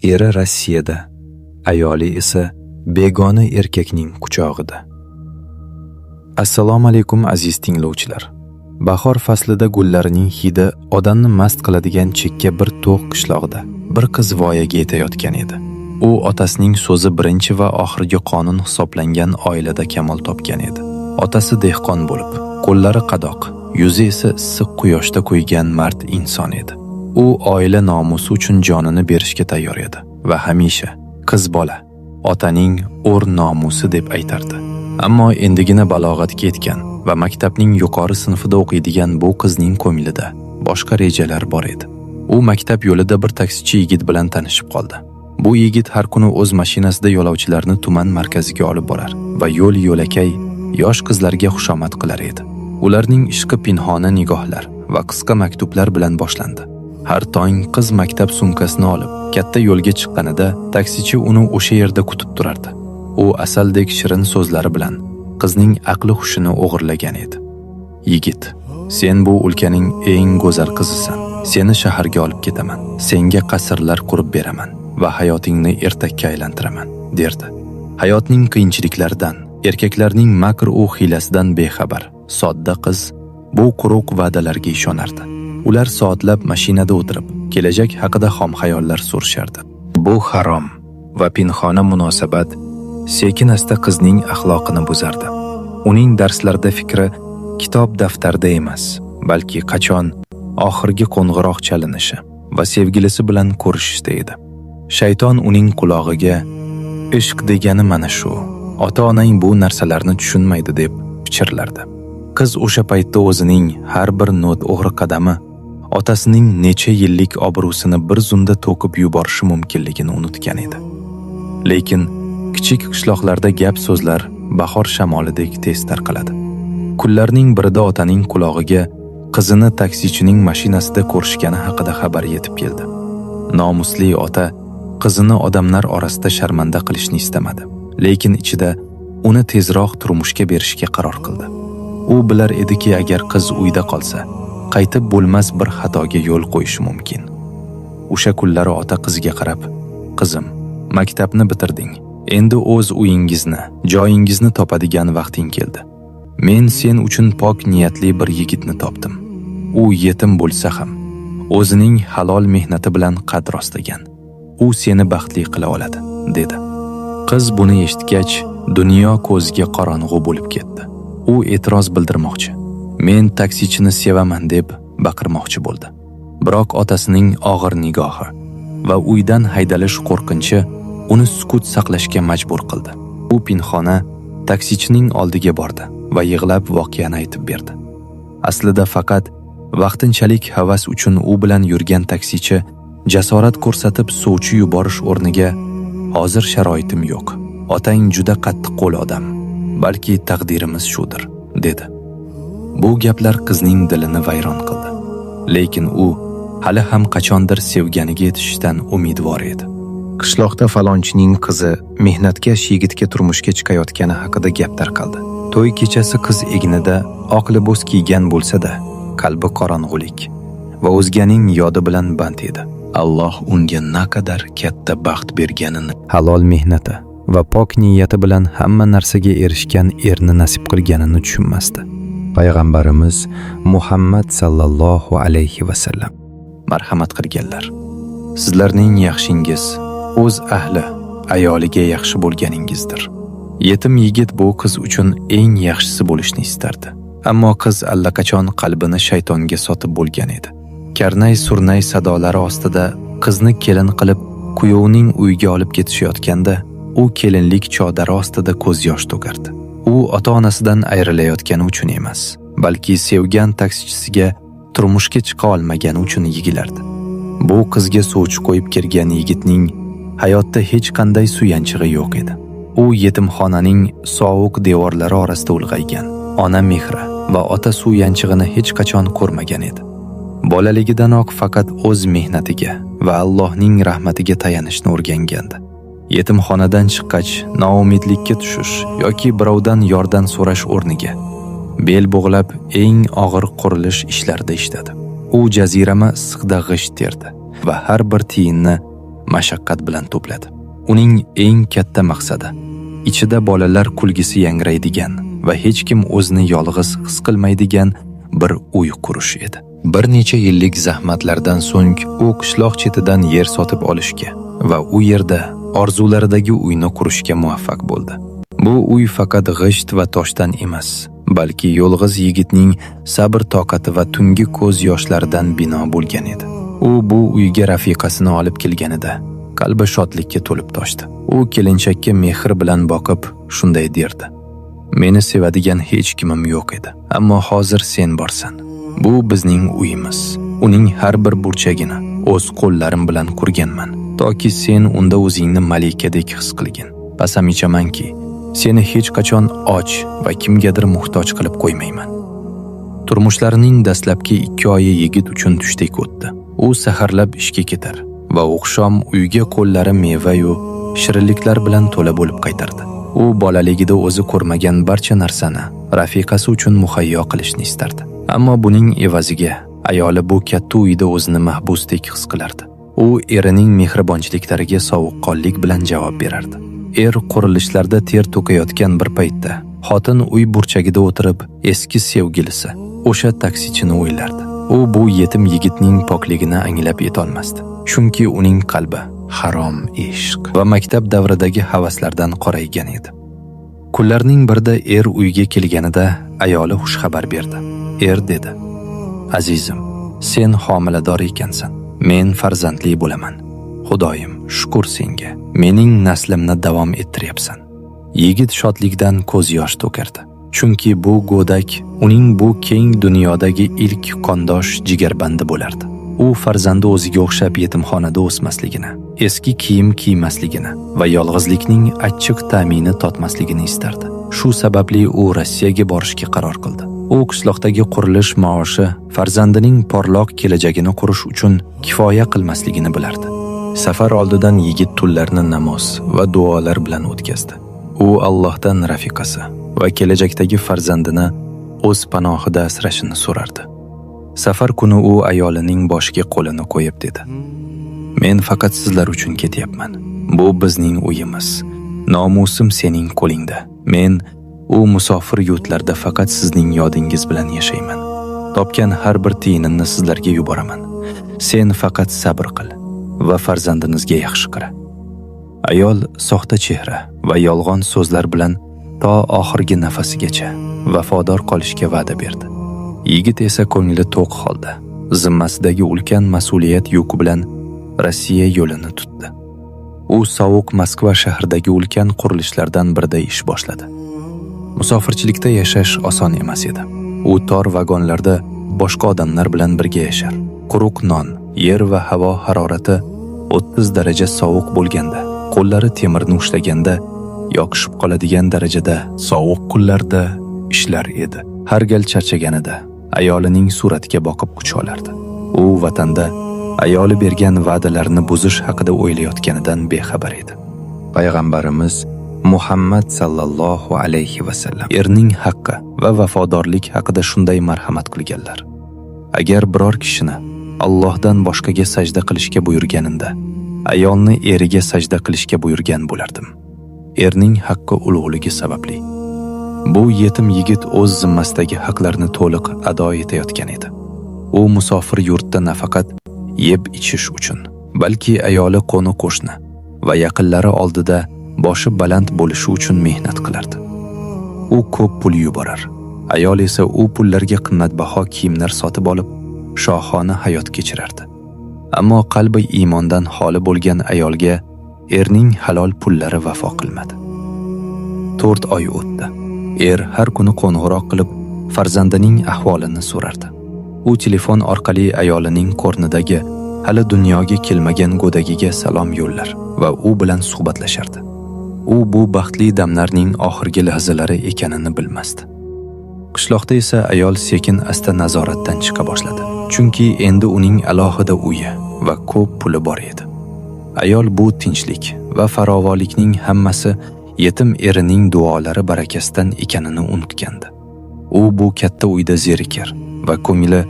Eri Rossiyada, ayoli esa begona erkakning quchog'ida. Assalomu alaykum aziz tinglovchilar. Bahor faslida gullarining hidi odamni mast qiladigan chekka bir to'q qishloqda bir qiz voyaga yetayotgan edi. U otasining so'zi birinchi va oxirgi qonun hisoblangan oilada kamol topgan edi. Otasi dehqon bo'lib, qo'llari qadoq, yuzi esa issiq quyoshda kuygan mard inson edi. U oila nomusi uchun jonini berishga tayyor edi va hamisha qiz bola otaning o'r nomusi deb aytardi. Ammo endigina balog'atga yetgan va maktabning yuqori sinfida o'qiydigan bu qizning ko'nglida boshqa rejalar bor edi. U maktab yo'lida bir taksichi yigit bilan tanishib qoldi. Bu yigit har kuni o'z mashinasida yo'lovchilarni tuman markaziga olib borar va yo'l-yo'lakay yosh qizlarga xushomad qilar edi. Ularning ishqi pinhona nigohlar va qisqa maktublar bilan boshlandi. Har tong qiz maktab sumkasini olib katta yo'lga chiqqanida taksichi uni o'sha yerda kutib turardi. U asaldek shirin so'zlari bilan qizning aqli hushini o'g'irlagan edi. Yigit, sen bu o'lkaning eng go'zal qizisan. Seni shaharga olib ketaman. Senga qasrlar qurib beraman va hayotingni ertakka aylantiraman, derdi. Hayotning qiyinchiliklaridan, erkaklarning makr u hiylasidan bexabar sodda qiz bu quruq va'dalarga ishonardi. Ular soatlab mashinada o'tirib, kelajak haqida xom xayollar surishardi. Bu harom va pinhona munosabat sekin-asta qizning axloqini buzardi. Uning darslarda fikri kitob daftarda emas, balki qachon oxirgi qo'ng'iroq chalinishi va sevgilisi bilan ko'rishishda edi. Shayton uning qulog'iga ishq degani mana shu. Ota-onang bu narsalarni tushunmaydi deb pichirlardi. Qiz o'sha paytda o'zining har bir not o'g'ri qadami otasining necha yillik obro'sini bir zumda to'kib yuborishi mumkinligini unutgan edi. Lekin kichik qishloqlarda gap so'zlar bahor shamolidek tez tarqaladi. Kunlarning birida otaning qulog'iga qizini taksichining mashinasida ko'rishgani haqida xabar yetib keldi. Nomusli ota qizini odamlar orasida sharmanda qilishni istamadi, lekin ichida uni tezroq turmushga berishga qaror qildi. U bilar ediki, agar qiz uyda qolsa, qaytib bo'lmas bir xatoga yo'l qo'yishi mumkin. O'sha kunlari ota qizga qarab, "Qizim, maktabni bitirding. Endi o'z uyingizni, joyingizni topadigan vaqting keldi. Men sen uchun pok niyatli bir yigitni topdim. U yetim bo'lsa ham o'zining halol mehnati bilan qad rostlagan. U seni baxtli qila oladi", dedi. Qiz buni eshitgach, dunyo ko'ziga qorong'u bo'lib ketdi. U e'tiroz bildirmoqchi, "Men taksichini sevaman" deb baqirmoqchi bo'ldi. Biroq otasining og'ir nigohi va uydan haydalish qo'rqinchi uni sukut saqlashga majbur qildi. U pinhona taksichining oldiga bordi va yig'lab voqeani aytib berdi. Aslida faqat vaqtinchalik havas uchun u bilan yurgan taksichi jasorat ko'rsatib suvchi yuborish o'rniga "Hozir sharoitim yo'q. Otang juda qattiq qo'l odam. Balki taqdirimiz shudir", dedi. Bu gaplar qizning dilini vayron qildi. Lekin u hali ham qachondir sevganiga yetishishdan umidvor edi. Qishloqda falonchining qizi mehnatkash yigitga turmushga chiqayotgani haqida gap tarqaldi. To'y kechasi qiz egnida oq libos kiygan bo'lsa-da, qalbi qorong'ulik va o'zganing yodi bilan band edi. Alloh unga naqadar katta baxt berganini, halol mehnati va pok niyati bilan hamma narsaga erishgan erni nasib qilganini tushunmasdi. Payg'ambarimiz Muhammad sallallohu alayhi va sallam marhamat qilganlar. Sizlarning yaxshingiz o'z ahli, ayoliga yaxshi bo'lganingizdir. Yetim yigit bu qiz uchun eng yaxshisi bo'lishni istardi. Ammo qiz allaqachon qalbini shaytonga sotib bo'lgan edi. Karnay-surnay sadolari ostida qizni kelin qilib kuyovning uyiga olib ketishayotganda, u kelinlik chodari ostida ko'z yosh to'kardi. U ota-onasidan ayrilayotgani uchun emas, balki sevgan taksichisiga turmushga chiqa olmagani uchun yigilardi. Bu qizga suvchi qo'yib kirgan yigitning hayotda hech qanday suyanchig'i yo'q edi. U yetimxonaning sovuq devorlari orasida ulg'aygan, ona mehri va ota suyanchig'ini hech qachon ko'rmagan edi. Bolaligidanoq faqat o'z mehnatiga va Allohning rahmatiga tayanishni o'rgangandi. Yetimxonadan chiqqach, noumidlikka tushish yoki birovdan yordam so'rash o'rniga bel bog'lab eng og'ir qurilish ishlarida ishladi. U jazirama issiqda g'isht terdi va har bir tiyinni mashaqqat bilan to'pladi. Uning eng katta maqsadi ichida bolalar kulgisi yangraydigan va hech kim o'zini yolg'iz his qilmaydigan bir uy qurish edi. Bir necha yillik zahmatlardan so'ng u qishloq chetidan yer sotib olishga va u yerda orzularidagi uyni qurishga muvaffaq bo'ldi. Bu uy faqat g'isht va toshdan emas, balki yolg'iz yigitning sabr toqati va tungi ko'z yoshlaridan bino bo'lgan edi. U bu uyga rafiqasini olib kelganida qalbi shodlikka to'lib toshdi. U kelinchakka mehr bilan boqib shunday derdi: "Meni sevadigan hech kimim yo'q edi, ammo hozir sen borsan. Bu bizning uyimiz. Uning har bir burchagini o'z qo'llarim bilan qurganman, toki sen unda o'zingni malikadek his qilgin. Qasam ichamanki, seni hech qachon och va kimgadir muhtoj qilib qo'ymayman." Turmushlarining dastlabki 2 oyi yigit uchun tushdek o'tdi. U saharlab ishga ketar va oqshom uyga qo'llari meva-yu shirinliklar bilan to'la bo'lib qaytardi. U bolaligida o'zi ko'rmagan barcha narsani rafiqasi uchun muhayyo qilishni istardi. Ammo buning evaziga ayoli bu katta uyda o'zini mahbusdek his qilardi. U erining mehribonchiliklariga sovuqqonlik bilan javob berardi. Er qurilishlarda ter to'kayotgan bir paytda xotin uy burchagida o'tirib eski sevgilisi, o'sha taksichini o'ylardi. U bu yetim yigitning pokligini anglab yetolmasdi, chunki uning qalbi harom ishq va maktab davridagi havaslardan qoraygan edi. Kunlarning birida er uyga kelganida ayoli xushxabar berdi. Er dedi: "Azizim, sen homilador ekansan. Men farzandli bo'laman. Xudoyim, shukr senga. Mening naslimni davom ettiryapsan." Yigit shodlikdan ko'z yosh to'kardi. Chunki bu go'dak uning bu keng dunyodagi ilk qondosh jigarbandi bo'lardi. U farzandi o'ziga o'xshab yetimxonada o'smasligini, eski kiyim kiymasligini va yolg'izlikning achchiq ta'mini totmasligini istardi. Shu sababli u Rossiyaga borishga qaror qildi. U qishloqdagi qurilish maoshi farzandining porloq kelajagini qurish uchun kifoya qilmasligini bilardi. Safar oldidan yigit tunlarni namoz va duolar bilan o'tkazdi. U Allohdan rafiqasi va kelajakdagi farzandini o'z panohida asrashini so'rardi. Safar kuni u ayolining boshiga qo'lini qo'yib dedi: "Men faqat sizlar uchun ketyapman. Bu bizning uyimiz. Nomusim sening qo'lingda. Men u musofir yurtlarda faqat sizning yodingiz bilan yashayman. Topgan har bir tiyinimni sizlarga yuboraman. Sen faqat sabr qil va farzandingizga yaxshi qara." Ayol soxta chehra va yolg'on so'zlar bilan to oxirgi nafasigacha vafodor qolishga va'da berdi. Yigit esa ko'ngli to'q holda, zimmasidagi ulkan mas'uliyat yuki bilan Rossiya yo'lini tutdi. U sovuq Moskva shahridagi ulkan qurilishlardan birida ish boshladi. Musofirchilikda yashash oson emas edi. U tor vagonlarda boshqa odamlar bilan birga yashar. Quruq non, yer va havo harorati 30 daraja sovuq bo'lganda, qo'llari temirni ushlaganda yoqishib qoladigan darajada sovuq kunlarda ishlar edi. Har gal charchaganida ayolining suratiga boqib kuch olardi. U vatanda ayoli bergan va'dalarni buzish haqida o'ylayotganidan bexabar edi. Payg'ambarimiz Muhammad sallallohu alayhi va sallam erning haqqi va vafodorlik haqida shunday marhamat qilganlar: agar biror kishini Allohdan boshqaga sajda qilishga buyurganimda, ayolni eriga sajda qilishga buyurgan bo'lardim. Erning haqqi ulug'ligi sababli. Bu yetim yigit o'z zimmasidagi haqlarni to'liq ado etayotgan edi. U musofir yurtda nafaqat yeb ichish uchun, balki ayoli qo'ni-qo'shni va yaqinlari oldida boshi baland bo'lishi uchun mehnat qilardi. U ko'p pul yuborar. Ayol esa u pullarga qimmatbaho kiyimlar sotib olib, shohona hayot kechirardi. Ammo qalbi iymondan xoli bo'lgan ayolga erning halol pullari vafo qilmadi. 4 oy o'tdi. Er har kuni qo'ng'iroq qilib farzandining ahvolini so'rardi. U telefon orqali ayolining qornidagi hali dunyoga kelmagan go'dagiga salom yo'llar va u bilan suhbatlashardi. U bu baxtli damlarning oxirgi lahzalari ekanini bilmasdi. Qishloqda esa ayol sekin-asta nazoratdan chiqa boshladi. Chunki endi uning alohida uyi va ko'p puli bor edi. Ayol bu tinchlik va farovonlikning hammasi yetim erining duolari barakasidan ekanini unutgandi. U bu katta uyda zerikir va ko'ngli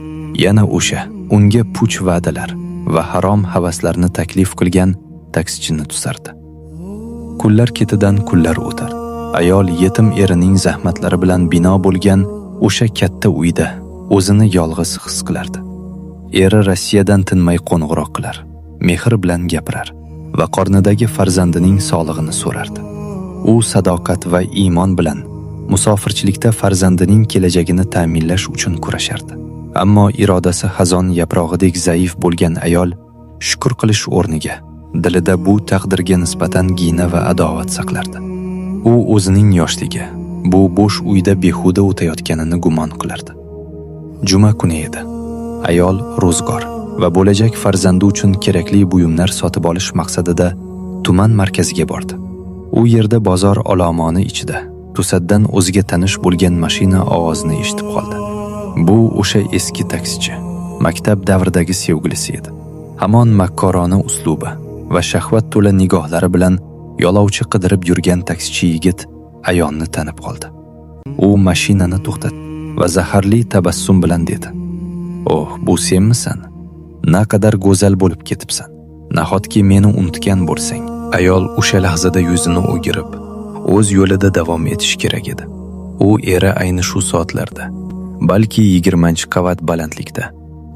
yana o'sha unga puch va'dalar va harom havaslarni taklif qilgan taksichini tuzardi. Kunlar ketidan kunlar o'tar. Ayol yetim erining zahmatlari bilan bino bo'lgan o'sha katta uyda o'zini yolg'iz his qilardi. Eri Rossiyadan tinmay qo'ng'iroq qilar, mehr bilan gapirar va qornidagi farzandining sog'lig'ini so'rardi. U sadoqat va iymon bilan musofirchilikda farzandining kelajagini ta'minlash uchun kurashardi. Ammo irodasi xazon yaprog'idek zaif bo'lgan ayol shukr qilish o'rniga dilida bu taqdirga nisbatan gina va adovat saqlardi. U o'zining yoshligi bu bo'sh uyda behuda o'tayotganini gumon qilardi. Juma kuni edi. Ayol ro'zg'or va bo'lajak farzandi uchun kerakli buyumlar sotib olish maqsadida tuman markaziga bordi. U yerda bozor olomoni ichida to'satdan o'ziga tanish bo'lgan mashina ovozini eshitib qoldi. Bu o'sha eski taksichi, maktab davridagi sevgilisi edi. Hamon makkorona uslubi va shahvat to'la nigohlari bilan yo'lovchi qidirib yurgan taksichi yigit ayolni tanib qoldi. U mashinani to'xtatdi va zaharli tabassum bilan dedi: "Oh, bu senmisan? Naqadar go'zal bo'lib ketibsan. Nahotki meni unutgan bo'lsang." Ayol o'sha lahzada yuzini o'girib, o'z yo'lida davom etish kerak edi. U eri ayni shu soatlarda, balki 20-qavat balandlikda,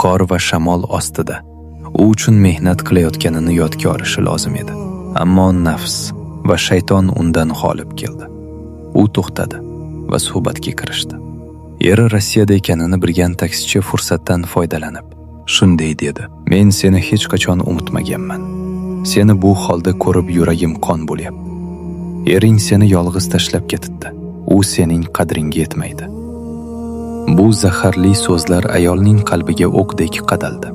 qor va shamol ostida u uchun mehnat qilayotganini yodga olishi lozim edi. Ammo nafs va shayton undan g'olib keldi. U to'xtadi va suhbatga kirishdi. Eri Rossiyada ekanini bilgan taksichi fursatdan foydalanib shunday dedi: "Men seni hech qachon unutmaganman. Seni bu holda ko'rib yuragim qon bo'lyapti. Ering seni yolg'iz tashlab ketibdi. U sening qadringga yetmaydi." Bu zaharli so'zlar ayolning qalbiga o'qdek qadaldi.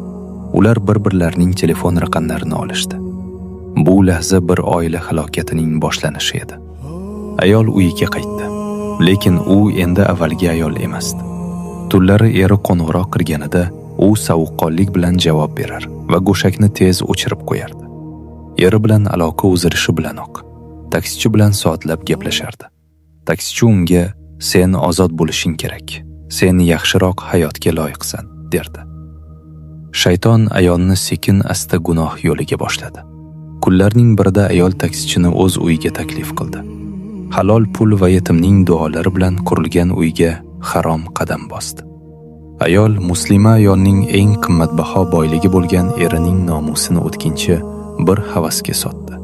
Ular bir-birlarining telefon raqamlarini olishdi. Bu lahza bir oila halokatining boshlanishi edi. Ayol uyiga qaytdi, lekin u endi avvalgi ayol emasdi. Tunlari eri qo'ng'iroq qilganida u sovuqqonlik bilan javob berar va go'shakni tez o'chirib qo'yardi. Eri bilan aloqa uzilishi bilanoq taksichi bilan soatlab gaplashardi. Taksichi unga "Sen ozod bo'lishing kerak. Sen yaxshiroq hayotga loyiqsan", derdi. Shayton ayolni sekin-asta gunoh yo'liga boshladi. Kunlarning birida ayol taksichini o'z uyiga taklif qildi. Halol pul va yetimning duolari bilan qurilgan uyga harom qadam bosdi. Ayol muslima ayolning eng qimmatbaho boyligi bo'lgan erining nomusini o'tkinchi bir havasga sotdi.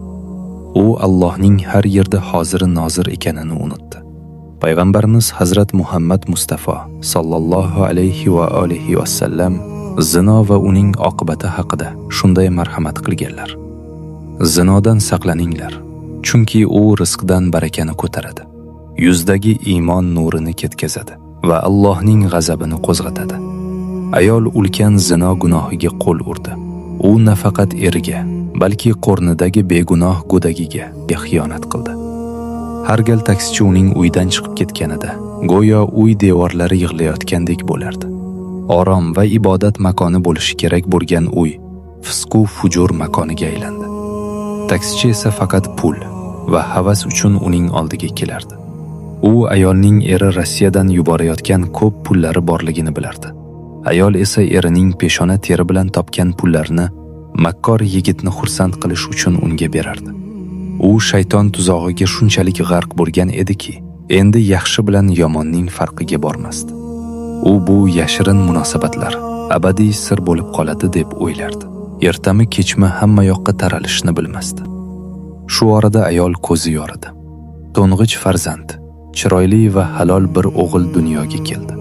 U Allohning har yerda hozir nozir ekanini unutdi. Payg'ambarimiz Hazrat Muhammad Mustafa sallallohu alayhi va alihi vasallam zino va uning oqibati haqida shunday marhamat qilganlar: "Zinodan saqlaninglar, chunki u rizqdan barakani ko'taradi, yuzdagi iymon nurini ketkazadi va Allohning g'azabini qo'zg'atadi." Ayol ulkan zino gunohiga qo'l urdi. U nafaqat eriga, balki qo'rnidagi begunoh go'dagiga xiyonat qildi. Har gal taksichi uning uydan chiqib ketganida, go'yo uy devorlari yig'layotgandek bo'lardi. Orom va ibodat makoni bo'lishi kerak bo'lgan uy fisq-u fujur makoniga aylandi. Taksichi esa faqat pul va havas uchun uning oldiga kelardi. U ayolning eri Rossiyadan yuborayotgan ko'p pullari borligini bilardi. Ayol esa erining peshona teri bilan topgan pullarini makkor yigitni xursand qilish uchun unga berardi. U shayton tuzog'iga shunchalik g'arq bo'lgan ediki, endi yaxshi bilan yomonning farqiga bormasdi. U bu yashirin munosabatlar abadiy sir bo'lib qoladi deb o'ylardi. Ertami kechmi hamma yoqqa taralishni bilmasdi. Shu orada ayol ko'zi yoridi. To'ng'ich farzand, chiroyli va halol bir o'g'il dunyoga keldi.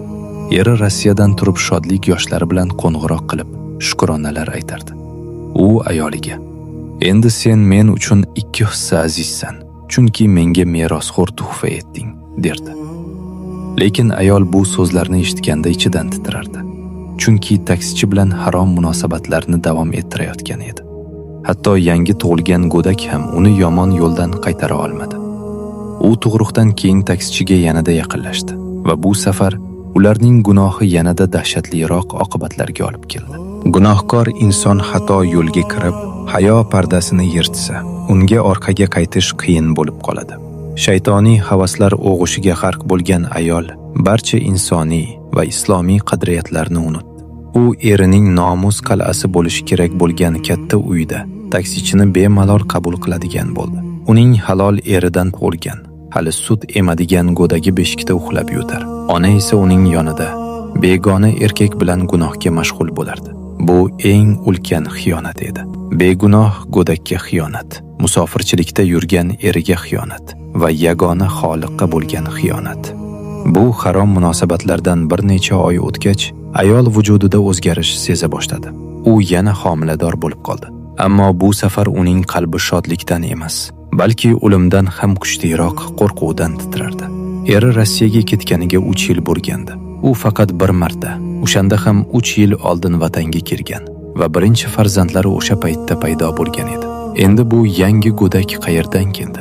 Eri Rossiyadan turib shodlik yoshlari bilan qo'ng'iroq qilib shukronalar aytardi. U ayoliga: "Endi sen men uchun 2 hissa azizsan, chunki menga merosxo'r tuhfa etding", derdi. Lekin ayol bu so'zlarni eshitganda ichidan titrardi. Chunki taksichi bilan harom munosabatlarni davom ettirayotgan edi. Hatto yangi tug'ilgan go'dak ham uni yomon yo'ldan qaytara olmadi. U tug'ruqdan keyin taksichiga yanada yaqinlashdi va bu safar ularning gunohi yanada dahshatliroq oqibatlarga olib keldi. Gunohkor inson xato yo'lga kirib, hayo pardasini yirtsa, unga orqaga qaytish qiyin bo'lib qoladi. Shaytoniy havaslar o'g'ushiga g'arq bo'lgan ayol barcha insoniy va islomiy qadriyatlarni unutdi. U erining nomus qal'asi bo'lishi kerak bo'lgan katta uyda taksichini bemalol qabul qiladigan bo'ldi. Uning halol eridan tug'ilgan, hali sut emadigan go'dagi beshikda uxlab yotar. Ona esa uning yonida begona erkak bilan gunohga mashg'ul bo'lardi. Bu eng ulkan xiyonat edi. Begunoh go'dakka xiyonat, musofirchilikda yurgan eriga xiyonat va yagona xoliqqa bo'lgan xiyonat. Bu harom munosabatlardan bir necha oy o'tgach, ayol vujudida o'zgarish seza boshladi. U yana homilador bo'lib qoldi. Ammo bu safar uning qalbi shodlikdan emas, balki o'limdan ham kuchliroq qo'rquvdan titrardi. Eri Rossiyaga ketganiga 3 yil bo'lgandi. U faqat bir marta, o'shanda ham 3 yil oldin vatanga kelgan va birinchi farzandlari o'sha paytda paydo bo'lgan edi. Endi bu yangi go'dak qayerdan keldi?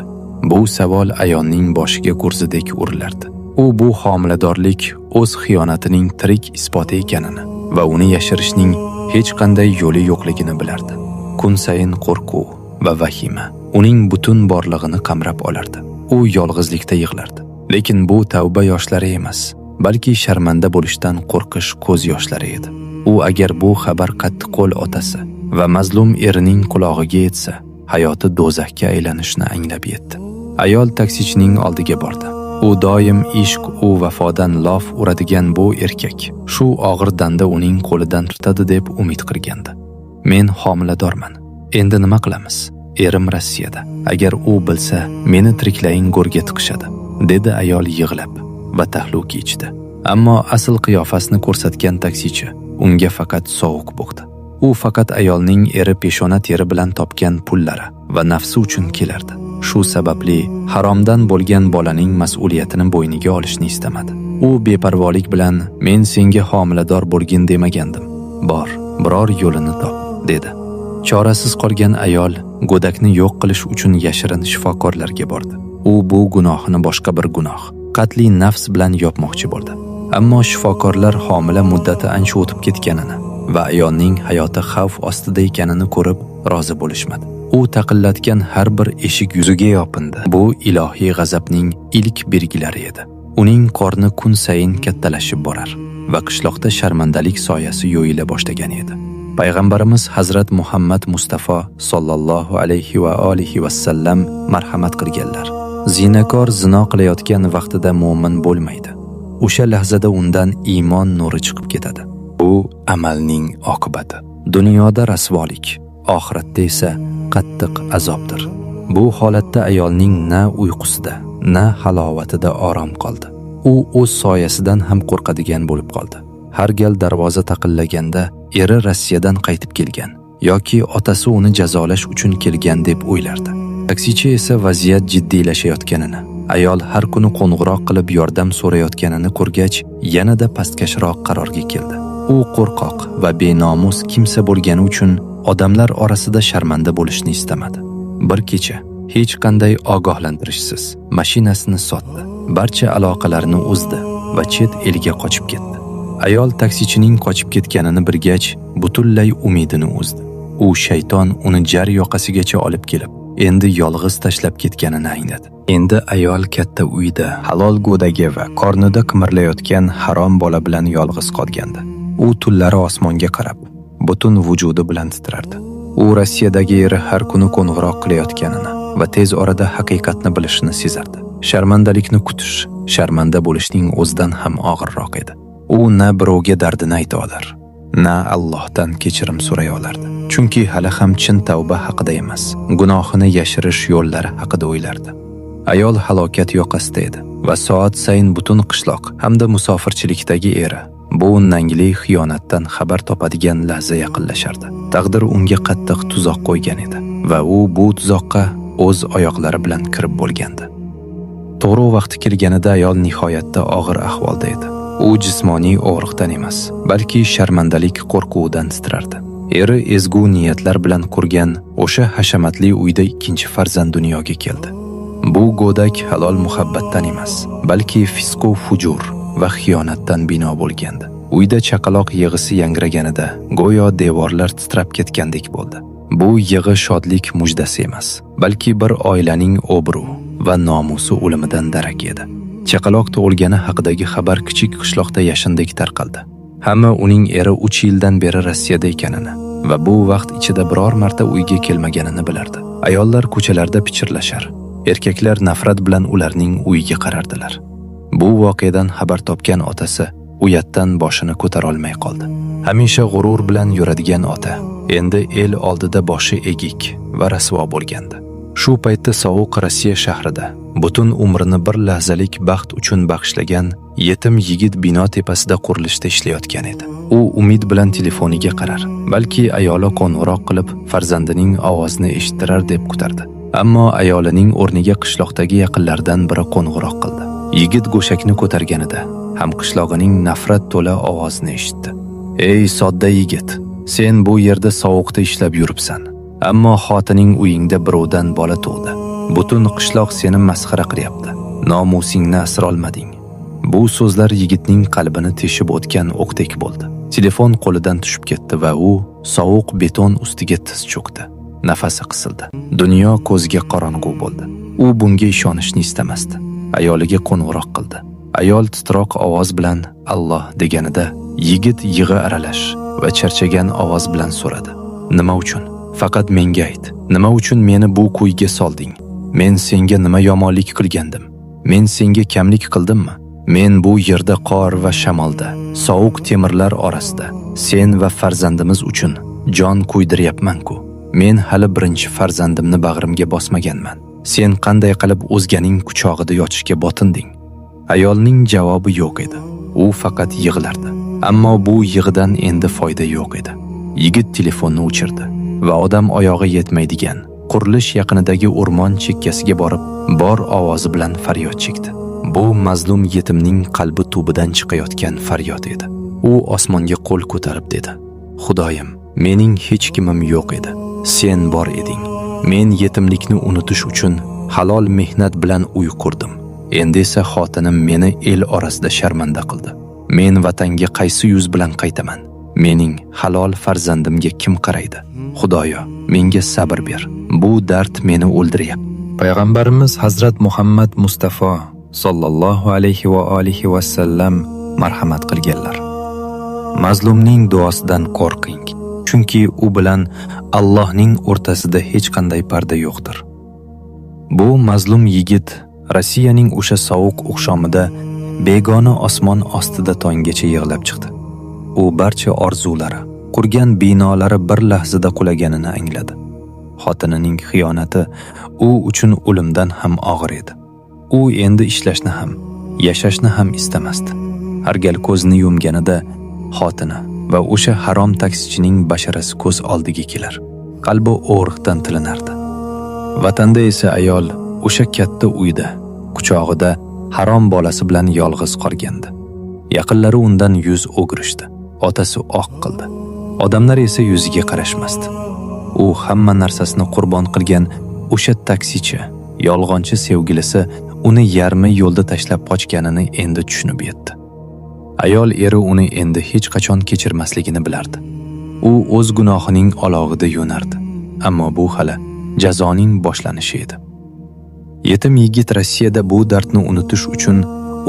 Bu savol ayolning boshiga gurzidek urilardi. U bu homiladorlik o'z xiyonatining tirik isboti ekanini va uni yashirishning hech qanday yo'li yo'qligini bilardi. Kun sayin qo'rquv va vahima uning butun borlig'ini qamrab olardi. U yolg'izlikda yig'lardi. Lekin bu tavba yoshlari emas, balki sharmanda bo'lishdan qo'rqish ko'z yoshlari edi. U agar bu xabar qattiqqo'l otasi va mazlum erining qulog'iga yetsa, hayoti do'zaxga aylanishini anglab yetdi. Ayol taksichining oldiga bordi. U doim ishq u vafodan lof uradigan bu erkak shu og'ir danda uning qo'lidan tutadi deb umid qilgandi. Men homiladorman. Endi nima qilamiz? Erim Rossiyada. Agar u bilsa, meni tiriklayin go'rga tiqishadi, dedi ayol yig'lab va tahluki ichdi. Ammo asl qiyofasini ko'rsatgan taksichi unga faqat sovuq boqdi. U faqat ayolning eri peshona teri bilan topgan pullari va nafsi uchun kelardi. Shu sababli haromdan bo'lgan bolaning mas'uliyatini bo'yniga olishni istamadi. U beparvolik bilan men senga homilador bo'lgin demagandim. Bor, biror yo'lini top, dedi. Chorasiz qolgan ayol go'dakni yo'q qilish uchun yashirin shifokorlarga bordi. U bu gunohini boshqa bir gunoh, qat'iy nafs bilan yopmoqchi bo'ldi. Ammo shifokorlar homila muddati ancha o'tib ketganini va ayolning hayoti xavf ostida ekanini ko'rib rozi bo'lishmadi. U taqillatgan har bir eshik yuziga yopindi. Bu ilohiy g'azabning ilk belgilari edi. Uning qorni kun sayin kattalashib borar va qishloqda sharmandalik soyasi yo'yila boshlagan edi. Payg'ambarimiz Hazrat Muhammad Mustafa sallallohu alayhi va alihi vasallam marhamat qilganlar. Zinakor zino qilayotgan vaqtida mu'min bo'lmaydi. O'sha lahzada undan iymon nuri chiqib ketadi. Bu amalning oqibati. Dunyoda rasvolik, oxiratda esa qattiq azobdir. Bu holatda ayolning na uyqusida, na halovatida orom qoldi. U o'z soyasidan ham qo'rqadigan bo'lib qoldi. Har gal darvoza taqillaganda eri Rossiyadan qaytib kelgan yoki otasi uni jazolash uchun kelgan deb o'ylardi. Taksichi esa vaziyat jiddiylashayotganini, ayol har kuni qo'ng'iroq qilib yordam so'rayotganini ko'rgach, yanada pastkashroq qarorga keldi. U qo'rqoq va benomus kimsa bo'lgani uchun odamlar orasida sharmanda bo'lishni istamadi. Bir kecha hech qanday ogohlantirishsiz mashinasini sotdi, barcha aloqalarini uzdi va chet elga qochib ketdi. Ayol taksichining qochib ketganini bilgach, butunlay umidini uzdi. U shayton uni jar yoqasigacha olib kelib, endi yolg'iz tashlab ketganini angladi. Endi ayol katta uyda halol go'dagi va qornida qimirlayotgan harom bola bilan yolg'iz qolgandi. U tunlari osmonga qarab, butun vujudi bilan titrardi. U Rossiyadagi eri har kuni qo'ng'iroq qilayotganini va tez orada haqiqatni bilishini sezardi. Sharmandalikni kutish, sharmanda bo'lishning o'zidan ham og'irroq edi. U na birovga dardini ayta olar, na Allohdan kechirim so'ray olardi. Chunki hali ham chin tavba haqida emas, gunohini yashirish yo'llari haqida o'ylardi. Ayol halokat yoqasida edi va soat sayin butun qishloq hamda musofirchilikdagi eri bu nangli xiyonatdan xabar topadigan lahza yaqinlashardi. Taqdir unga qattiq tuzoq qo'ygan edi va u bu tuzoqqa o'z oyoqlari bilan kirib bo'lgandi. To'g'ri vaqti kelganida ayol nihoyatda og'ir ahvolda edi. U jismoniy og'riqdan emas, balki sharmandalik qo'rquvidan titrardi. Eri ezgu niyatlar bilan qurgan o'sha hashamatli uyda ikkinchi farzand dunyoga keldi. Bu go'dak halol muhabbatdan emas, balki fisq va fujur va xiyonatdan bino bo'lgandi. Uyda chaqaloq yig'isi yangraganida go'yo devorlar titrab ketgandek bo'ldi. Bu yig'i shodlik mujdasi emas, balki bir oilaning obro' va nomusi o'limidan darak edi. Chaqaloq tug'ilgani haqidagi xabar kichik qishloqda yashindek tarqaldi. Hamma uning eri 3 yildan beri Rossiyada ekanini va bu vaqt ichida biror marta uyga kelmaganini bilardi. Ayollar ko'chalarda pichirlashar, erkaklar nafrat bilan ularning uyiga qarardilar. Bu voqeadan xabar topgan otasi uyatdan boshini ko'tara olmay qoldi. Hamisha g'urur bilan yuradigan ota endi el oldida boshi egik va rasvo bo'lgandi. Shu paytda sovuq Rossiya shahrida butun umrini bir lahzalik baxt uchun bag'ishlagan yetim yigit bino tepasida qurilishda ishlayotgan edi. U umid bilan telefoniga qarar, balki ayoli qo'ng'iroq qilib farzandining ovozini eshittirar deb kutardi. Ammo ayolining o'rniga qishloqdagi yaqinlardan biri qo'ng'iroq qildi. Yigit go'shakni ko'targanida hamqishlog'ining nafrat to'la ovozini eshitdi. "Ey sodda yigit, sen bu yerda sovuqda ishlab yuribsan, ammo xotining uyingda birovdan bola tug'di. Butun qishloq seni masxara qilyapti. Nomusingni asra olmading." Bu so'zlar yigitning qalbini teshib o'tgan o'qdek bo'ldi. Telefon qo'lidan tushib ketdi va u sovuq beton ustiga tiz cho'kdi. Nafasi qisildi. Dunyo ko'ziga qorong'u bo'ldi. U bunga ishonishni istamasdi. Ayoliga qo'ng'iroq qildi. Ayol titroq ovoz bilan "Alloh" deganida yigit yig'i aralash va charchagan ovoz bilan so'radi: "Nima uchun? Faqat menga ayt. Nima uchun meni bu kuyga solding? Men senga nima yomonlik qilgandim? Men senga kamlik qildimmi? Men bu yerda qor va shamolda, sovuq temirlar orasida sen va farzandimiz uchun jon kuydiryapman-ku. Men hali birinchi farzandimni bag'rimga bosmaganman. Sen qanday qilib o'zganing quchog'ida yotishga botinding?" Ayolning javobi yo'q edi. U faqat yig'lardi. Ammo bu yig'idan endi foyda yo'q edi. Yigit telefonni o'chirdi va odam oyog'i yetmaydigan qurilish yaqinidagi o'rmon chekkasiga borib, bor ovozi bilan faryod chekdi. Bu mazlum yetimning qalbi tubidan chiqayotgan faryod edi. U osmonga qo'l ko'tarib dedi: "Xudoyim, mening hech kimim yo'q edi. Sen bor eding. Men yetimlikni unutish uchun halol mehnat bilan uy qurdim. Endi esa xotinim meni el orasida sharmanda qildi. Men vatanga qaysi yuz bilan qaytaman? Mening halol farzandimga kim qaraydi? Xudoyo, menga sabr ber. Bu dard meni o'ldiryapti." Payg'ambarimiz Hazrat Muhammad Mustafa sallallohu alayhi va alihi va sallam marhamat qilganlar: "Mazlumning duosidan qo'rqing, chunki u bilan Allohning o'rtasida hech qanday parda yo'qdir." Bu mazlum yigit Rossiyaning o'sha sovuq oqshomida begona osmon ostida tonggacha yig'lab chiqdi. U barcha orzulari, qurgan binolari bir lahzada qulaganini angladi. Xotinining xiyonati u uchun o'limdan ham og'ir edi. U endi ishlashni ham, yashashni ham istamasdi. Har gal ko'zini yumganida xotini va o'sha harom taksichining basharasi ko'z oldiga kelar. Qalbi og'riqdan tilinardi. Vatanda esa ayol o'sha katta uyda, quchog'ida harom bolasi bilan yolg'iz qolgandi. Yaqinlari undan yuz o'girishdi. Otasi oq qildi. Odamlar esa yuziga qarashmasdi. U hamma narsasini qurbon qilgan o'sha taksichi, yolg'onchi sevgilisi uni yarmi yo'lda tashlab qochganini endi tushunib yetdi. Ayol eri uni endi hech qachon kechirmasligini bilardi. U o'z gunohining olovida yo'nardi. Ammo bu hali jazoning boshlanishi edi. Yetim yigit Rossiyada bu dardni unutish uchun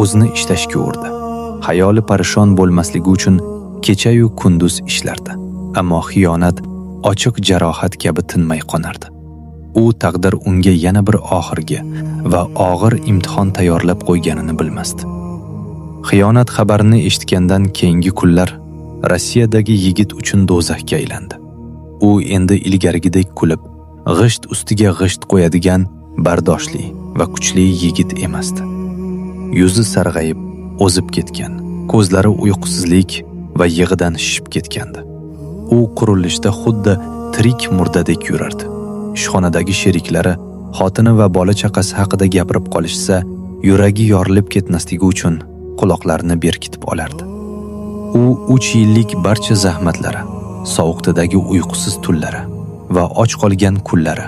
o'zini ishlashga urdi. Xayoli parishon bo'lmasligi uchun kecha-yu kunduz ishlardi. Ammo xiyonat ochiq jarohat kabi tinmay qonardi. U taqdir unga yana bir oxirgi va og'ir imtihon tayyorlab qo'yganini bilmasdi. Xiyonat xabarini eshitgandan keyingi kunlar Rossiyadagi yigit uchun do'zaxga aylandi. U endi ilgarigidek kulib, g'isht ustiga g'isht qo'yadigan bardoshli va kuchli yigit emasdi. Yuzi sarg'ayib, o'zib ketgan, ko'zlari uyqusizlik va yig'idan shishib ketgandi. U qurilishda xuddi tirik murdadek yurardi. Ishxonadagi sheriklari xotini va bola chaqasi haqida gapirib qolishsa, yuragi yorilib ketmasligi uchun quloqlarini berkitib olardi. U 3 yillik barcha zahmatlari, sovuqdagi uyqusiz tunlari va och qolgan kunlari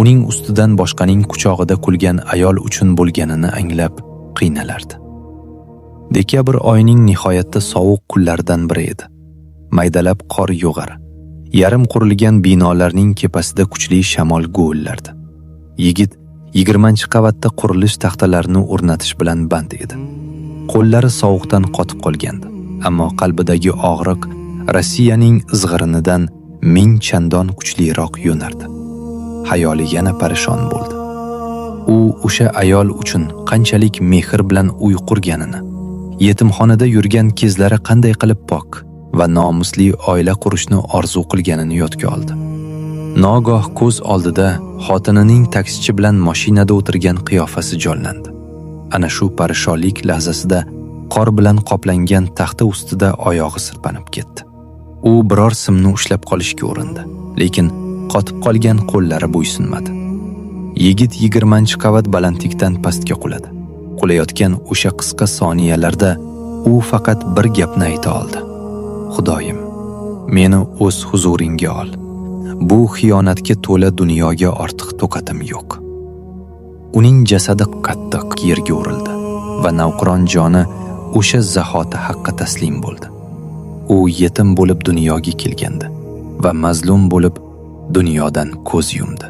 uning ustidan boshqaning quchog'ida kulgan ayol uchun bo'lganini anglab qiynalardi. Dekabr oyining nihoyatda sovuq kunlaridan biri edi. Maydalab qor yog'ar. Yarim qurilgan binolarning tepasida kuchli shamol guvillardi. Yigit 20-qavatda qurilish taxtalarini o'rnatish bilan band edi. Qo'llari sovuqdan qotib qolgandi, ammo qalbidagi og'riq Rossiyaning izg'irinidan 1000 chandon kuchliroq yo'nardi. Hayoli yana parishon bo'ldi. U o'sha ayol uchun qanchalik mehr bilan uy qurganini, yetimxonada yurgan kezlari qanday qilib pok va nomusli oila qurishni orzu qilganini yodga oldi. Nogoh ko'z oldida xotinining taksichi bilan mashinada o'tirgan qiyofasi jonlandi. Ana shu parishonlik lahzasida qor bilan qoplangan taxta ustida oyog'i sirpanib ketdi. U biror simni ushlab qolishga urindi, lekin qotib qolgan qo'llari bo'ysunmadi. Yigit 20-qavat balandlikdan pastga quladi. Qulayotgan o'sha qisqa soniyalarda u faqat bir gapni ayta oldi. Xudoyim, meni o'z huzuringga ol. Bu xiyonatga to'la dunyoga ortiq to'qatim yo'q. Uning jasadi qattiq yerga urildi va navqiron joni o'sha zahoti haqqa taslim bo'ldi. U yetim bo'lib dunyoga kelgandi va mazlum bo'lib dunyodan ko'z yumdi.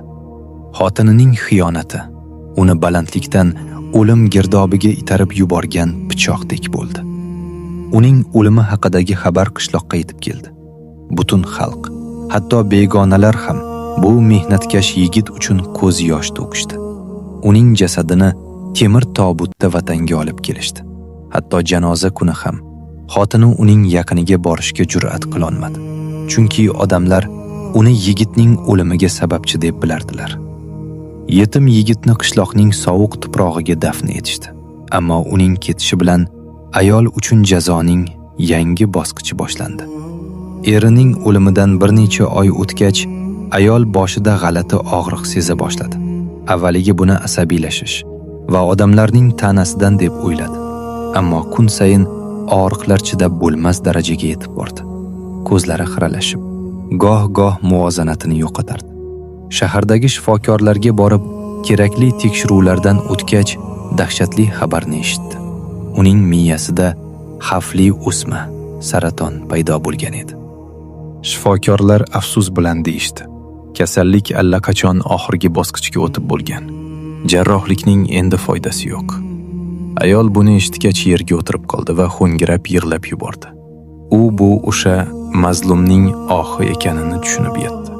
Xotinining xiyonati uni balandlikdan o'lim girdobiga itarib yuborgan pichoqdek bo'ldi. Uning o'limi haqidagi xabar qishloqqa yetib keldi. Butun xalq, hatto begonalar ham bu mehnatkash yigit uchun ko'z yosh to'kishdi. Uning jasadini temir tobutda vatanga olib kelishdi. Hatto janoza kuni ham xotini uning yaqiniga borishga jur'at qila olmadi. Chunki odamlar uni yigitning o'limiga sababchi deb bilardilar. Yetim yigitni qishloqning sovuq tuprog'iga dafn etishdi. Ammo uning ketishi bilan ayol uchun jazoning yangi bosqichi boshlandi. Erining o'limidan bir necha oy o'tgach, ayol boshida g'alati og'riq seza boshladi. Avvaliga buni asabiylashish va odamlarning ta'nasidan deb o'yladi. Ammo kun sayin og'riqlar chidab bo'lmas darajaga yetib bordi. Ko'zlari xiralashib, goh-goh muvozanatini yo'qotardi. Shahardagi shifokorlarga borib, kerakli tekshiruvlardan o'tgach, dahshatli xabarni eshitdi. Uning miyasida xavfli o'sma, saraton paydo bo'lgan edi. Shifokorlar afsus bilan deyishdi. Kasallik allaqachon oxirgi bosqichga o'tib bo'lgan. Jarrohlikning endi foydasi yo'q. Ayol buni eshitgach yerga o'tirib qoldi va ho'ngrab yig'lab yubordi. U bu o'sha mazlumning ohi ekanini tushunib yetdi.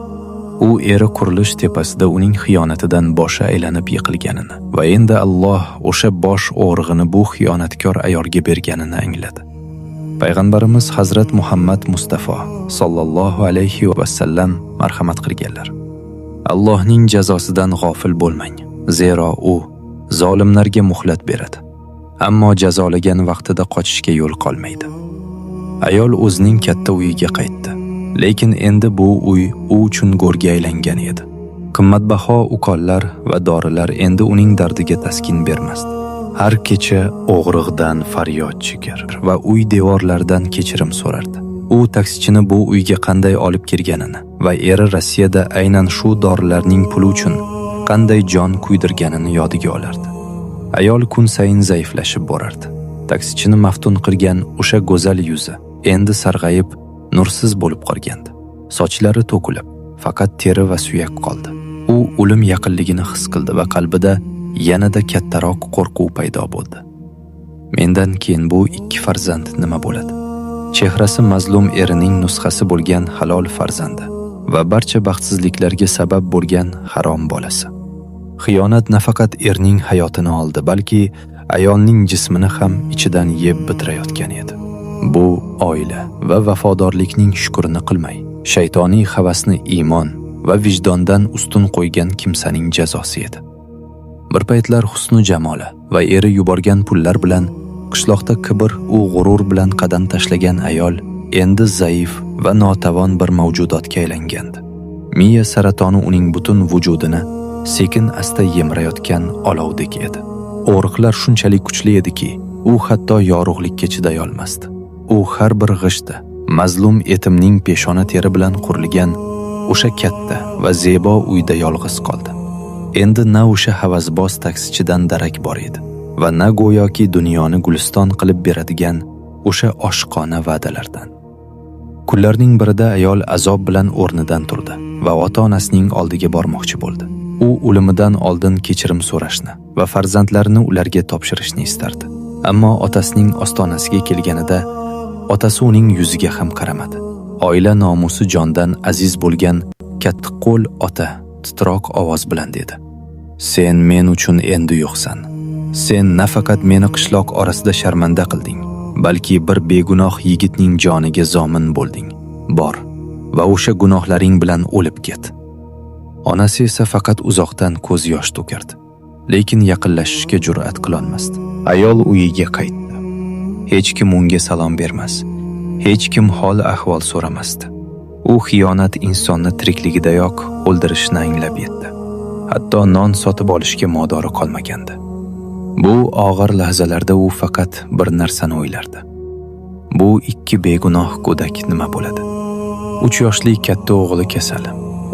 U eri qurilish tepasida uning xiyonatidan boshi aylanib yiqilganini va endi Alloh o'sha bosh o'g'rig'ini bu xiyonatkor ayolga berganini angladi. Payg'ambarimiz Hazrat Muhammad Mustafa sallallohu alayhi va sallam marhamat qilganlar. Allohning jazosidan g'ofil bo'lmang, zero u zolimlarga muhlat beradi. Ammo jazolagan vaqtida qochishga yo'l qolmaydi. Ayol o'zining katta uyiga qaytdi. Lekin endi bu uy u uchun go'rga aylangan edi. Qimmatbaho ukollar va dorilar endi uning dardiga taskin bermasdi. Har kecha og'riqdan faryod chekar va uy devorlaridan kechirim so'rardi. U taksichini bu uyga qanday olib kirganini va eri Rossiyada aynan shu dorilarning puli uchun qanday jon kuydirganini yodiga olardi. Ayol kun sayin zaiflashib borardi. Taksichini maftun qilgan o'sha go'zal yuzi endi sarg'ayib, nursiz bo'lib qolgandi. Sochlari to'kilib, faqat teri va suyak qoldi. U o'lim yaqinligini his qildi va qalbida yanada kattaroq qo'rquv paydo bo'ldi. Mendan keyin bu ikki farzand nima bo'ladi? Chehrasi mazlum erining nusxasi bo'lgan halol farzandi va barcha baxtsizliklarga sabab bo'lgan harom bolasi. Xiyonat nafaqat erning hayotini oldi, balki ayolning jismini ham ichidan yeb bitirayotgan edi. Bu oila va vafodorlikning shukrini qilmay, shaytoniy havasni iymon va vijdondan ustun qo'ygan kimsaning jazosi edi. Bir paytlar husnu jamoli va eri yuborgan pullar bilan qishloqda kibr u g'urur bilan qadam tashlagan ayol endi zaif va notavon bir mavjudotga aylangandi. Miya saratoni uning butun vujudini sekin asta yemirayotgan olovdek edi. O'g'riqlar shunchalik kuchli ediki, u hatto yorug'likka chiday olmasdi. U har bir g'ishtda mazlum etimning peshona teri bilan qurilgan o'sha katta va zebo uyda yolg'iz qoldi. Endi na o'sha havasboz taksichidan darak bor edi va na go'yoki dunyoni guliston qilib beradigan o'sha oshqona va'dalardan. Kunlarning birida ayol azob bilan o'rnidan turdi va ota-onasining oldiga bormoqchi bo'ldi. U o'limidan oldin kechirim so'rashni va farzandlarini ularga topshirishni istardi. Ammo otasining ostonasiga kelganida otasi uning yuziga ham qaramadi. Oila nomusi jondan aziz bo'lgan Qattiqqo'l ota titroq ovoz bilan dedi: "Sen men uchun endi yo'qsan. Sen nafaqat meni qishloq orasida sharmanda qilding, balki bir begunoh yigitning joniga zomin bo'lding. Bor va o'sha gunohlaring bilan o'lib ket." Onasi esa faqat uzoqdan ko'z yosh to'kardi, lekin yaqinlashishga jur'at qilolmasdi. Ayol uyiga qaytdi. Hech kim unga salom bermas, hech kim hol ahvol so'ramasdi. U xiyonat insonni tirikligidayoq o'ldirishni anglab yetdi. Hatto non sotib olishga modori qolmagandi. Bu og'ir lahzalarda u faqat bir narsani o'ylardi. Bu ikki begunoh go'dak nima bo'ladi? 3 yoshli katta o'g'li kasal.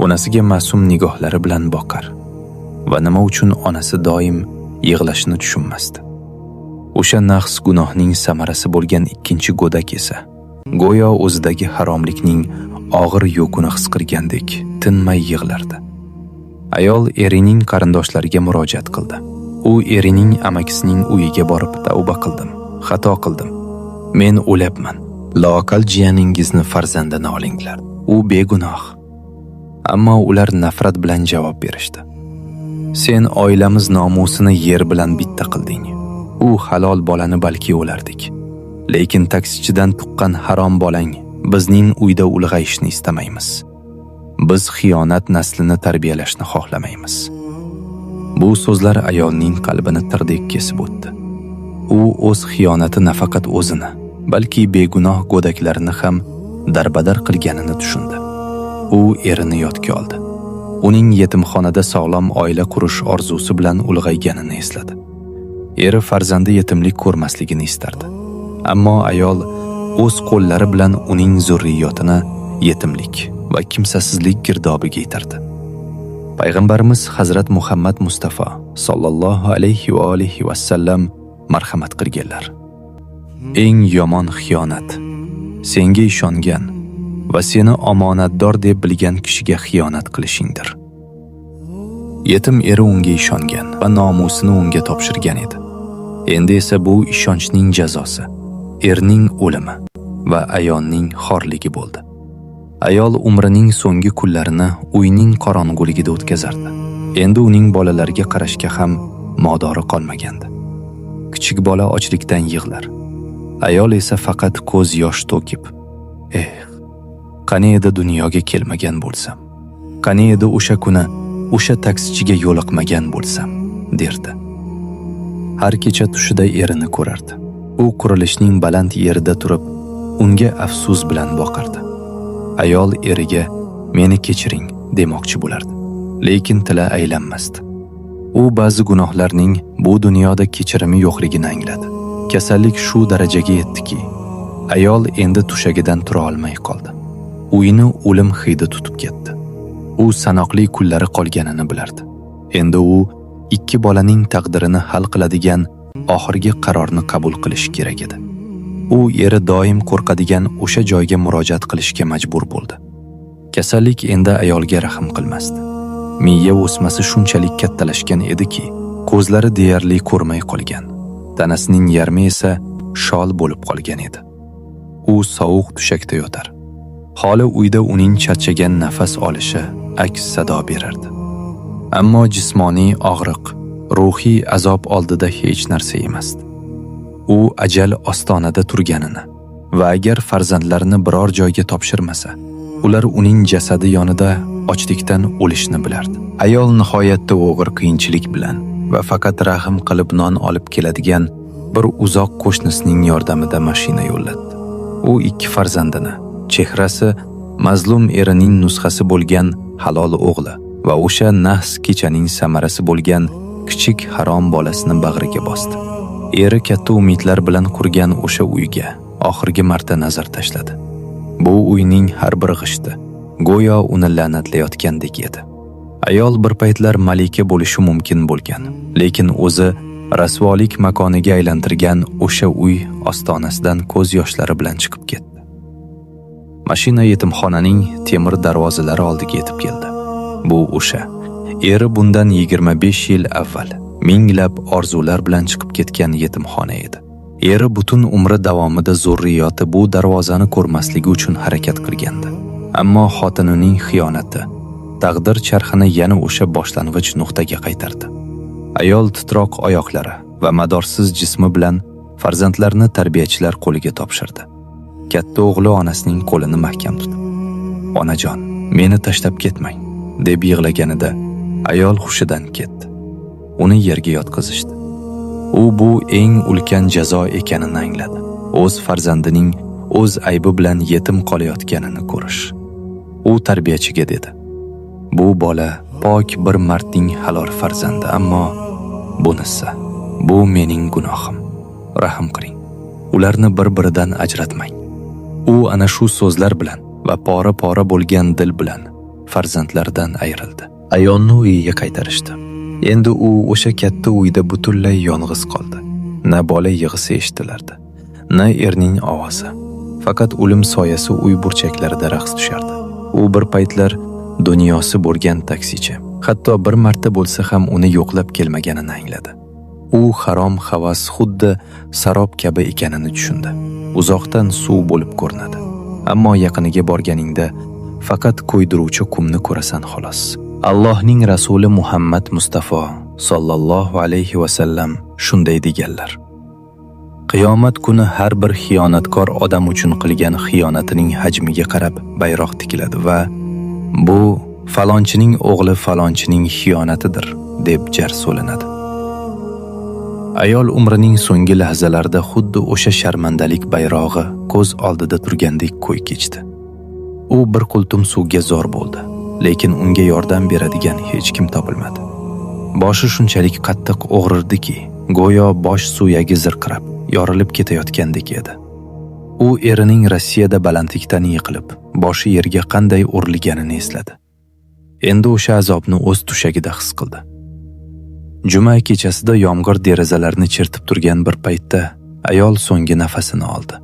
Onasiga ma'sum nigohlari bilan boqar va nima uchun onasi doim yig'lashini tushunmasdi. O'sha nahs gunohning samarasi bo'lgan ikkinchi go'dak esa go'yo o'zidagi haromlikning og'ir yukini his qilgandek tinmay yig'lardi. Ayol erining qarindoshlariga murojaat qildi. U erining amakisining uyiga borib tavba qildim, xato qildim. Men o'lyapman. Loaqal jiyaningizni farzandini olinglar. U begunoh. Ammo ular nafrat bilan javob berishdi. Sen oilamiz nomusini yer bilan bitta qilding. U halol bolani balki o'lardik. Lekin taksichidan tuqqan harom bolang bizning uyda ulg'ayishni istamaymiz. Biz xiyonat naslini tarbiyalashni xohlamaymiz. Bu so'zlar ayolning qalbini tirdek kesib o'tdi. U o'z xiyonati nafaqat o'zini, balki begunoh go'daklarni ham darbadar qilganini tushundi. U erini yodga oldi. Uning yetimxonada sog'lom oila qurish orzusi bilan ulg'ayganini esladi. Eri farzandi yetimlik ko'rmasligini istardi. Ammo ayol o'z qo'llari bilan uning zurriyotini yetimlik va kimsasizlik girdobiga itardi. Payg'ambarimiz Hazrat Muhammad Mustafa sallallohu alayhi va alihi vasallam marhamat qilganlar. Eng yomon xiyonat senga ishongan va seni omonatdor deb bilgan kishiga xiyonat qilishingdir. Yetim eri unga ishongan va nomusini unga topshirgan edi. Endi esa bu ishonchning jazosi erning o'limi va ayolning xorligi bo'ldi. Ayol umrining so'nggi kunlarini uyning qorong'uligida o'tkazardi. Endi uning bolalarga qarashga ham modori qolmagandi. Kichik bola ochlikdan yig'lar. Ayol esa faqat ko'z yosh to'kib, qani edi dunyoga kelmagan bo'lsam, qani edi o'sha kuni o'sha taksichiga yo'liqmagan bo'lsam, derdi. Har kecha tushida erini ko'rardi. U qurilishning baland yerida turib, unga afsus bilan boqardi. Ayol eriga meni kechiring demoqchi bo'lardi, lekin tili aylanmasdi. U ba'zi gunohlarning bu dunyoda kechirimi yo'qligini angladi. Kasallik shu darajaga yetdiki, ayol endi tushagidan tura olmay qoldi. Uyini o'lim hidi tutib ketdi. U sanoqli kunlari qolganini bilardi. Endi u ikki bolaning taqdirini hal qiladigan oxirgi qarorni qabul qilish kerak edi. U eri doim qo'rqadigan o'sha joyga murojaat qilishga majbur bo'ldi. Kasallik endi ayolga rahm qilmasdi. Miya o'smasi shunchalik kattalashgan ediki, ko'zlari deyarli ko'rmay qolgan. Tanasining yarmi esa shol bo'lib qolgan edi. U sovuq tushakda yotar. Holi uyda uning charchagan nafas olishi aks sado berardi. Ammo jismoniy og'riq, ruhiy azob oldida hech narsa emasdi. U ajal ostonada turganini va agar farzandlarini biror joyga topshirmasa, ular uning jasadi yonida ochlikdan o'lishni bilardi. Ayol nihoyatda og'ir qiyinchilik bilan va faqat rahm qilib non olib keladigan bir uzoq qo'shnisining yordamida mashina yo'llatdi. U ikki farzandini, chehrasi mazlum erining nusxasi bo'lgan halol o'g'li va o'sha nahs kechaning samarasi bo'lgan kichik harom bolasini bag'riga bosdi. Eri katta umidlar bilan qurgan o'sha uyga oxirgi marta nazar tashladi. Bu uyning har bir g'ishti go'yo uni la'natlayotgandek edi. Ayol bir paytlar malika bo'lishi mumkin bo'lgan, lekin o'zi rasvolik makoniga aylantirgan o'sha uy ostonasidan ko'z yoshlari bilan chiqib ketdi. Mashina yetimxonaning temir darvozalari oldiga yetib keldi. Bu o'sha eri bundan 25 yil avval minglab orzular bilan chiqib ketgan yetimxona edi. Eri butun umri davomida zurriyoti bu darvozani ko'rmasligi uchun harakat qilgandi. Ammo xotinining xiyonati taqdir charxini yana o'sha boshlang'ich nuqtaga qaytardi. Ayol titroq oyoqlari va madorsiz jismi bilan farzandlarini tarbiyachilar qo'liga topshirdi. Katta o'g'li onasining qo'lini mahkam tutdi. "Onajon, meni tashlab ketmang", deb yig'laganida ayol hushidan ketdi. Uni yerga yotqizishdi. U bu eng ulkan jazo ekanini angladi. O'z farzandining o'z aybi bilan yetim qolayotganini ko'rish. U tarbiyachiga dedi: "Bu bola pok bir mardning halol farzandi, ammo bunisi, bu mening gunohim. Rahm qiling. Ularni bir-biridan ajratmang." U ana shu so'zlar bilan va pora-pora bo'lgan dil bilan farzandlaridan ayrildi. Ayolni uyiga qaytarishdi. Endi u o'sha katta uyda butunlay yolg'iz qoldi. Na bola yig'isi eshitilardi, na erning ovozi. Faqat o'lim soyasi uy burchaklarida raqs tushardi. U bir paytlar dunyosi bo'lgan taksichi. Hatto bir marta bo'lsa ham uni yo'qlab kelmaganini angladi. U harom havas xuddi sarob kabi ekanini tushundi. Uzoqdan suv bo'lib ko'rinadi, ammo yaqiniga borganingda faqat ko'ydiruvchi qumni ko'rasan xolos. Allohning rasuli Muhammad Mustafa sallallohu alayhi va sallam shunday deganlar: Qiyomat kuni har bir xiyonatkor odam uchun qilgan xiyonatining hajmiga qarab bayroq tikiladi va bu falonchining o'g'li falonchining xiyonatidir deb jar so'linadi. Ayol umrining so'nggi lahzalarida xuddi o'sha sharmandalik bayrog'i ko'z oldida turgandek qo'y kechdi. U bir qultum suvga zor bo'ldi, lekin unga yordam beradigan hech kim topilmadi. Boshi shunchalik qattiq og'rirdiki, go'yo bosh suyagi zirqirab, yorilib ketayotgandek edi. U erining Rossiyada balandlikdan yiqilib, boshi yerga qanday urilganini esladi. Endi o'sha azobni o'z tushagida his qildi. Juma kechasida yomg'ir derazalarni chertib turgan bir paytda ayol so'nggi nafasini oldi.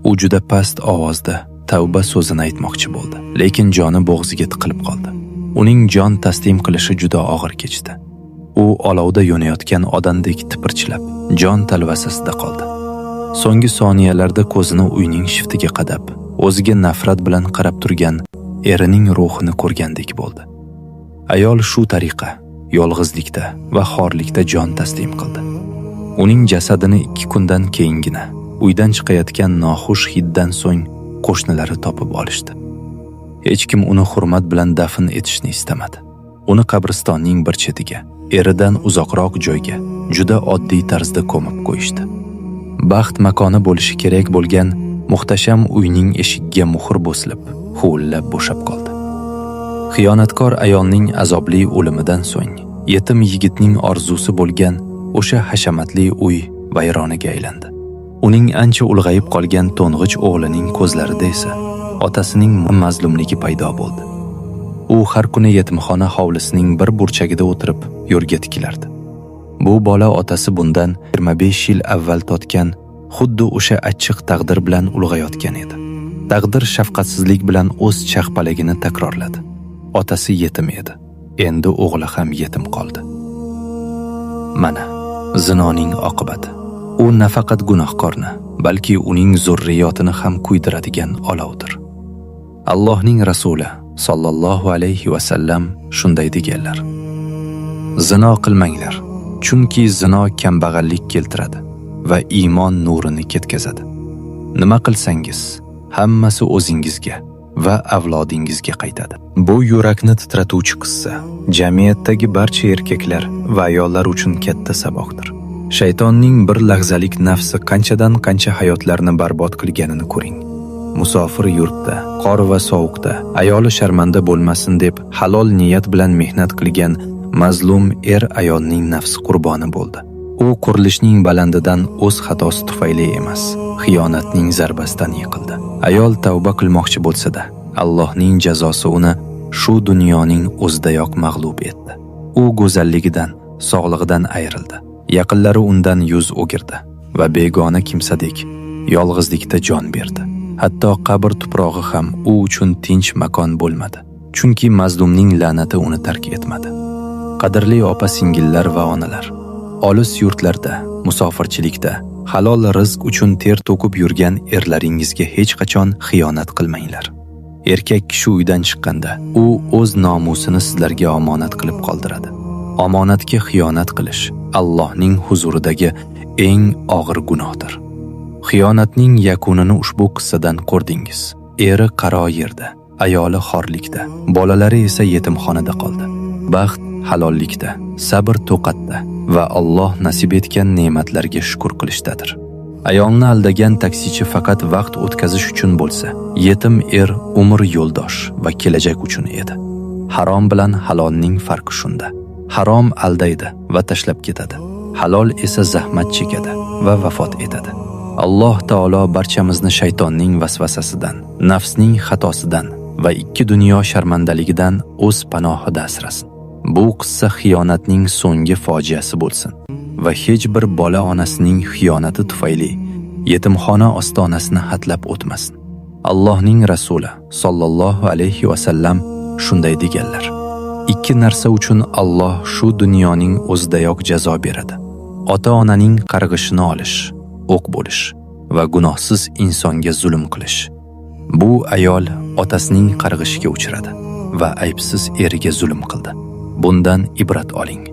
U juda past ovozda tavba so'zini aytmoqchi bo'ldi, lekin joni bo'g'ziga tiqilib qoldi. Uning jon taslim qilishi juda og'ir kechdi. U olovda yonayotgan odamdek tipirchilab, jon talvasasida qoldi. So'nggi soniyalarda ko'zini uyning shiftiga qadab, o'ziga nafrat bilan qarab turgan erining ruhini ko'rgandek bo'ldi. Ayol shu tariqa yolg'izlikda va xorlikda jon taslim qildi. Uning jasadini 2 kundan keyingina uydan chiqayotgan noxush hiddan so'ng qo'shnilari topib olishdi. Hech kim uni hurmat bilan dafn etishni istamadi. Uni qabristonning bir chetiga, eridan uzoqroq joyga juda oddiy tarzda ko'mib qo'yishdi. Baxt makoni bo'lishi kerak bo'lgan muhtasham uyning eshigiga muhr bo'silib, huvillab bo'shab qoldi. Xiyonatkor ayolning azobli o'limidan so'ng yetim yigitning orzusi bo'lgan o'sha hashamatli uy vayronaga aylandi. Uning ancha ulg'ayib qolgan to'ng'ich o'g'lining ko'zlarida esa otasining mazlumligi paydo bo'ldi. U har kuni yetimxona hovlisining bir burchagida o'tirib yo'rga tikilardi. Bu bola otasi bundan 25 yil avval totgan xuddi o'sha achchiq taqdir bilan ulg'ayotgan edi. Taqdir shafqatsizlik bilan o'z chaqpalagini takrorladi. Otasi yetim edi. Endi o'g'li ham yetim qoldi. Mana zinoning oqibati. U nafaqat gunohkorni, balki uning zurriyotini ham kuydiradigan olovdir. Allohning rasuli sallallohu alayhi va sallam shunday deganlar: Zino qilmanglar, chunki zino kambag'allik keltiradi va iymon nurini ketkazadi. Nima qilsangiz, hammasi o'zingizga va avlodingizga qaytadi. Bu yurakni titratuvchi qissa jamiyatdagi barcha erkaklar va ayollar uchun katta saboqdir. Shaytonning bir lahzalik nafsi qanchadan qancha hayotlarni barbod qilganini ko'ring. Musofir yurtda, qor va sovuqda ayoli sharmanda bo'lmasin deb halol niyat bilan mehnat qilgan mazlum ayolning nafsi qurboni bo'ldi. U qurilishning balandidan o'z xatosi tufayli emas, xiyonatning zarbasidan yiqildi. Ayol tavba qilmoqchi bo'lsa-da, Allohning jazosi uni shu dunyoning o'zidayoq mag'lub etdi. U go'zalligidan, sog'lig'idan ayrildi. Yaqinlari undan yuz o'girdi va begona kimsadek yolg'izlikda jon berdi. Hatto qabr tuprog'i ham u uchun tinch makon bo'lmadi, chunki mazlumning la'nati uni tark etmadi. Qadrli opa-singillar va onalar, olis yurtlarda, musofirchilikda, Halol rizq uchun ter to'kib yurgan erlaringizga hech qachon xiyonat qilmanglar. Erkak kishi uydan chiqqanda, u o'z nomusini sizlarga omonat qilib qoldiradi. Omonatga xiyonat qilish Allohning huzuridagi eng og'ir gunohdir. Xiyonatning yakunini ushbu qissadan ko'rdingiz. Eri qaro yerda, ayoli xorlikda, bolalari esa yetimxonada qoldi. Baxt halollikda, sabr to'qatda va Alloh nasib etgan ne'matlarga shukr qilishdadir. Ayolni aldagan taksichi faqat vaqt o'tkazish uchun bo'lsa, yetim er umr yo'ldosh va kelajak uchun edi. Harom bilan halolning farqi shunda. Harom aldaydi va tashlab ketadi. Halol esa zahmat chekadi va vafot etadi. Alloh taolo barchamizni shaytonning vasvasasidan, nafsning xatosidan va ikki dunyo sharmandaligidan o'z panohida asrasin. Bu qissa xiyonatning so'nggi fojiasi bo'lsin va hech bir bola onasining xiyonati tufayli yetimxona ostonasini hatlab o'tmasin. Allohning rasuli sollallohu alayhi va sallam shunday deganlar: ikki narsa uchun Alloh shu dunyoning o'zidayoq jazo beradi. Ota-onaning qarg'ishini olish, o'q bo'lish va gunohsiz insonga zulm qilish. Bu ayol otasining qarg'ishiga uchradi va aybsiz eriga zulm qildi. Bundan ibrat oling.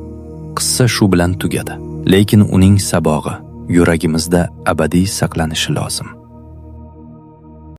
Qissa shu bilan tugadi, lekin uning sabog'i yuragimizda abadiy saqlanishi lozim.